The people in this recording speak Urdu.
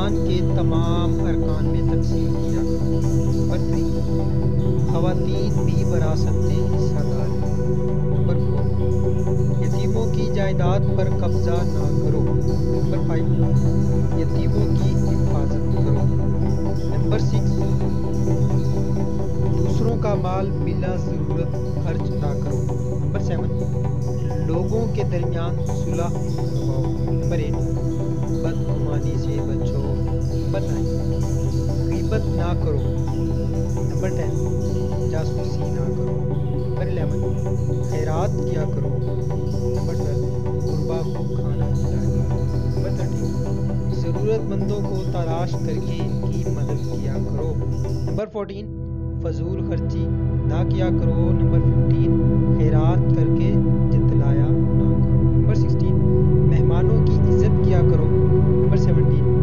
ایمان کے تمام ارکان میں تقسیم کیا کرو۔ نمبر 3، خواتین بھی وراثت میں حصہ دار ہیں۔ نمبر 4، یتیموں کی جائیداد پر قبضہ نہ کرو۔ نمبر 5، یتیموں کی حفاظت کرو۔ نمبر 6، دوسروں کا مال بلا ضرورت خرچ نہ کرو۔ نمبر 7، لوگوں کے درمیان صلح کرواؤ۔ نمبر 8، بدگمانی سے بچو۔ نمبر 9، غیبت نہ کرو۔ نمبر 10، جاسوسی نہ کرو۔ نمبر 11، خیرات کیا کرو۔ نمبر 12، غربا کو کھانا کھلایا۔ نمبر 13، ضرورت مندوں کو تلاش کر کے ان کی مدد کیا کرو۔ نمبر 14، فضول خرچی نہ کیا کرو۔ نمبر 15، خیرات کر کے جتلایا نہ کرو۔ نمبر 16، مہمانوں کی عزت کیا کرو۔ نمبر 17،